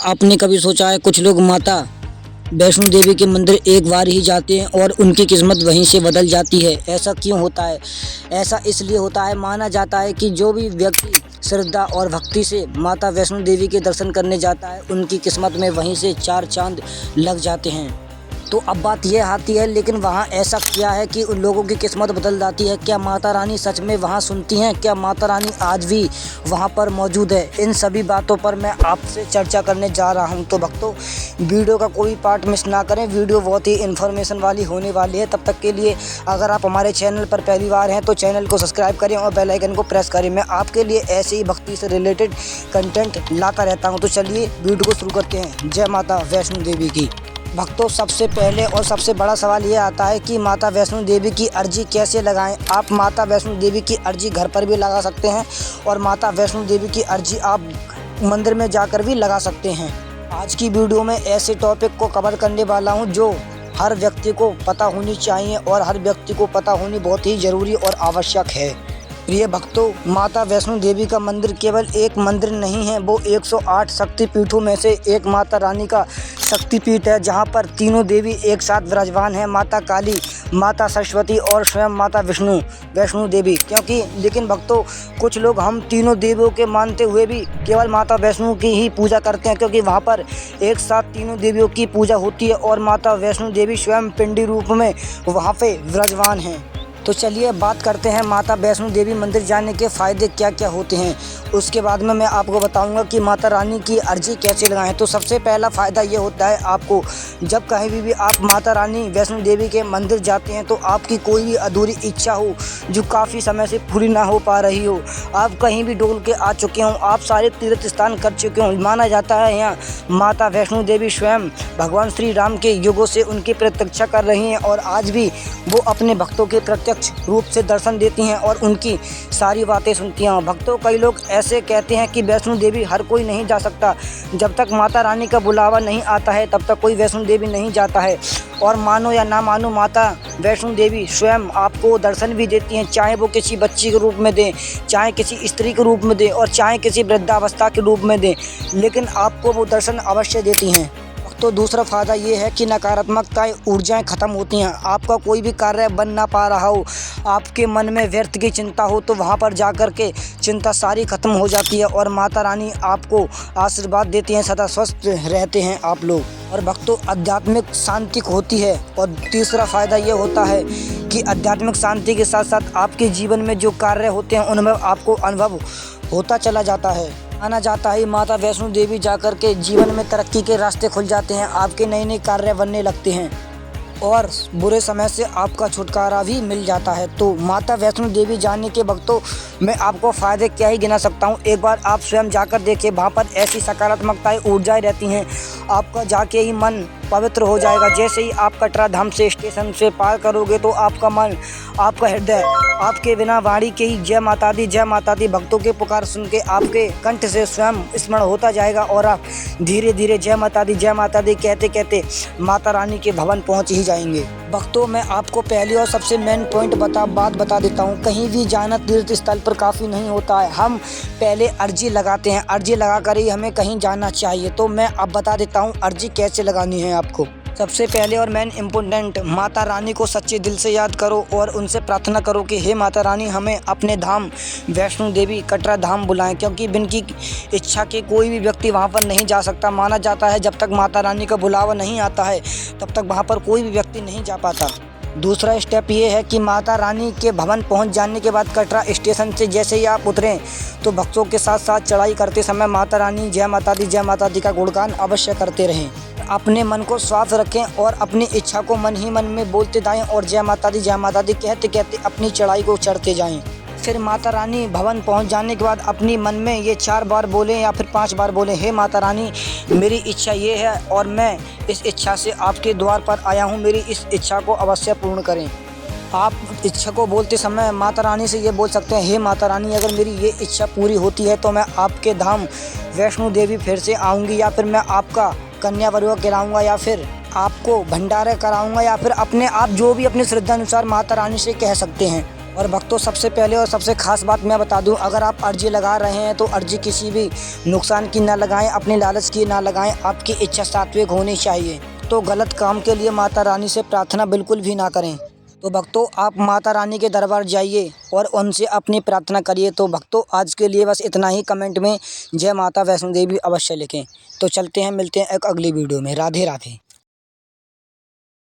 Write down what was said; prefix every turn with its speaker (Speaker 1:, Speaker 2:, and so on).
Speaker 1: आपने कभी सोचा है कुछ लोग माता वैष्णो देवी के मंदिर एक बार ही जाते हैं और उनकी किस्मत वहीं से बदल जाती है। ऐसा क्यों होता है? ऐसा इसलिए होता है, माना जाता है कि जो भी व्यक्ति श्रद्धा और भक्ति से माता वैष्णो देवी के दर्शन करने जाता है, उनकी किस्मत में वहीं से चार चांद लग जाते हैं। तो अब बात यह आती है, लेकिन वहाँ ऐसा क्या है कि उन लोगों की किस्मत बदल जाती है? क्या माता रानी सच में वहाँ सुनती हैं? क्या माता रानी आज भी वहाँ पर मौजूद है? इन सभी बातों पर मैं आपसे चर्चा करने जा रहा हूँ। तो भक्तों, वीडियो का कोई पार्ट मिस ना करें, वीडियो बहुत ही इन्फॉर्मेशन वाली होने वाली है। तब तक के लिए अगर आप हमारे चैनल पर पहली बार हैं तो चैनल को सब्सक्राइब करें और बेल आइकन को प्रेस करें। मैं आपके लिए ऐसे ही भक्ति से रिलेटेड कंटेंट लाता रहता हूँ। तो चलिए वीडियो को शुरू करते हैं। जय माता वैष्णो देवी की। भक्तों, सबसे पहले और सबसे बड़ा सवाल ये आता है कि माता वैष्णो देवी की अर्जी कैसे लगाएं। आप माता वैष्णो देवी की अर्जी घर पर भी लगा सकते हैं और माता वैष्णो देवी की अर्जी आप मंदिर में जाकर भी लगा सकते हैं। आज की वीडियो में ऐसे टॉपिक को कवर करने वाला हूं जो हर व्यक्ति को पता होनी चाहिए और हर व्यक्ति को पता होनी बहुत ही ज़रूरी और आवश्यक है। प्रिय भक्तों, माता वैष्णो देवी का मंदिर केवल एक मंदिर नहीं है, वो 108 शक्तिपीठों में से एक माता रानी का शक्तिपीठ है, जहां पर तीनों देवी एक साथ विराजमान हैं, माता काली, माता सरस्वती और स्वयं माता वैष्णो देवी। लेकिन भक्तों, कुछ लोग हम तीनों देवियों के मानते हुए भी केवल माता वैष्णो की ही पूजा करते हैं, क्योंकि वहाँ पर एक साथ तीनों देवियों की पूजा होती है और माता वैष्णो देवी स्वयं पिंडी रूप में वहाँ पे विराजमान हैं। तो चलिए बात करते हैं माता वैष्णो देवी मंदिर जाने के फ़ायदे क्या क्या होते हैं। उसके बाद में मैं आपको बताऊंगा कि माता रानी की अर्जी कैसे लगाएं। तो सबसे पहला फ़ायदा ये होता है, आपको जब कहीं भी आप माता रानी वैष्णो देवी के मंदिर जाते हैं तो आपकी कोई भी अधूरी इच्छा हो जो काफ़ी समय से पूरी ना हो पा रही हो, आप कहीं भी डोल के आ चुके हों, आप सारे तीर्थ स्थान कर चुके हों, माना जाता है यहाँ माता वैष्णो देवी स्वयं भगवान श्री राम के युगों से उनकी प्रतीक्षा कर रही हैं और आज भी वो अपने भक्तों के प्रत्यक्ष रूप से दर्शन देती हैं और उनकी सारी बातें सुनती हैं। भक्तों, कई लोग ऐसे कहते हैं कि वैष्णो देवी हर कोई नहीं जा सकता, जब तक माता रानी का बुलावा नहीं आता है तब तक कोई वैष्णो देवी नहीं जाता है। और मानो या ना मानो, माता वैष्णो देवी स्वयं आपको दर्शन भी देती हैं, चाहे वो किसी बच्ची के रूप में दें, चाहे किसी स्त्री के रूप में दें और चाहे किसी वृद्धावस्था के रूप में दें, लेकिन आपको वो दर्शन अवश्य देती हैं। तो दूसरा फ़ायदा ये है कि नकारात्मकताएं ऊर्जाएं ख़त्म होती हैं। आपका कोई भी कार्य बन ना पा रहा हो, आपके मन में व्यर्थ की चिंता हो, तो वहाँ पर जाकर के चिंता सारी ख़त्म हो जाती है और माता रानी आपको आशीर्वाद देती हैं, सदा स्वस्थ रहते हैं आप लोग। और भक्तों, आध्यात्मिक शांति होती है। और तीसरा फ़ायदा ये होता है कि आध्यात्मिक शांति के साथ साथ आपके जीवन में जो कार्य होते हैं उनमें आपको अनुभव होता चला जाता है। माना जाता है माता वैष्णो देवी जाकर के जीवन में तरक्की के रास्ते खुल जाते हैं, आपके नए नए कार्य बनने लगते हैं और बुरे समय से आपका छुटकारा भी मिल जाता है। तो माता वैष्णो देवी जाने के वक्तों मैं आपको फ़ायदे क्या ही गिना सकता हूँ, एक बार आप स्वयं जाकर देखिए। वहाँ पर ऐसी सकारात्मकताएं ऊर्जाएं रहती हैं, आपका जाके ही मन पवित्र हो जाएगा। जैसे ही आप कटरा धाम से स्टेशन से पार करोगे तो आपका मन, आपका हृदय, आपके बिना वाणी के ही जय माता दी भक्तों के पुकार सुन के आपके कंठ से स्वयं स्मरण होता जाएगा और आप धीरे धीरे जय माता दी कहते कहते माता रानी के भवन पहुंच ही जाएंगे। भक्तों, मैं आपको पहली और सबसे मेन पॉइंट बात बता देता हूं, कहीं भी जाना तीर्थ स्थल पर काफ़ी नहीं होता है, हम पहले अर्जी लगाते हैं, अर्जी लगा कर ही हमें कहीं जाना चाहिए। तो मैं अब बता देता हूं अर्जी कैसे लगानी है आपको। सबसे पहले और मेन इम्पोर्टेंट, माता रानी को सच्चे दिल से याद करो और उनसे प्रार्थना करो कि हे माता रानी, हमें अपने धाम वैष्णो देवी कटरा धाम बुलाएं, क्योंकि बिन की इच्छा के कोई भी व्यक्ति वहां पर नहीं जा सकता। माना जाता है जब तक माता रानी का बुलावा नहीं आता है तब तक वहां पर कोई भी व्यक्ति नहीं जा पाता। दूसरा स्टेप ये है कि माता रानी के भवन पहुंच जाने के बाद कटरा स्टेशन से जैसे ही आप उतरें तो भक्तों के साथ साथ चढ़ाई करते समय माता रानी जय माता दी का गुणगान अवश्य करते रहें। अपने मन को साफ रखें और अपनी इच्छा को मन ही मन में बोलते जाएं और जय माता दी कहते कहते अपनी चढ़ाई को चढ़ते जाएं। फिर माता रानी भवन पहुंच जाने के बाद अपनी मन में ये 4 बार बोलें या फिर 5 बार बोलें, हे माता रानी, मेरी इच्छा ये है और मैं इस इच्छा से आपके द्वार पर आया हूँ, मेरी इस इच्छा को अवश्य पूर्ण करें। आप इच्छा को बोलते समय माता रानी से ये बोल सकते हैं, हे माता रानी, अगर मेरी ये इच्छा पूरी होती है तो मैं आपके धाम वैष्णो देवी फिर से आऊँगी, या फिर मैं आपका कन्या वरुआ कराऊँगा, या फिर आपको भंडारे कराऊँगा, या फिर अपने आप जो भी अपनी श्रद्धा अनुसार माता रानी से कह सकते हैं। और भक्तों, सबसे पहले और सबसे ख़ास बात मैं बता दूं, अगर आप अर्जी लगा रहे हैं तो अर्जी किसी भी नुकसान की ना लगाएं, अपने लालच की ना लगाएं। आपकी इच्छा सात्विक होनी चाहिए। तो गलत काम के लिए माता रानी से प्रार्थना बिल्कुल भी ना करें। तो भक्तों, आप माता रानी के दरबार जाइए और उनसे अपनी प्रार्थना करिए। तो भक्तों, आज के लिए बस इतना ही। कमेंट में जय माता वैष्णो देवी अवश्य लिखें। तो चलते हैं, मिलते हैं एक अगली वीडियो में। राधे राधे।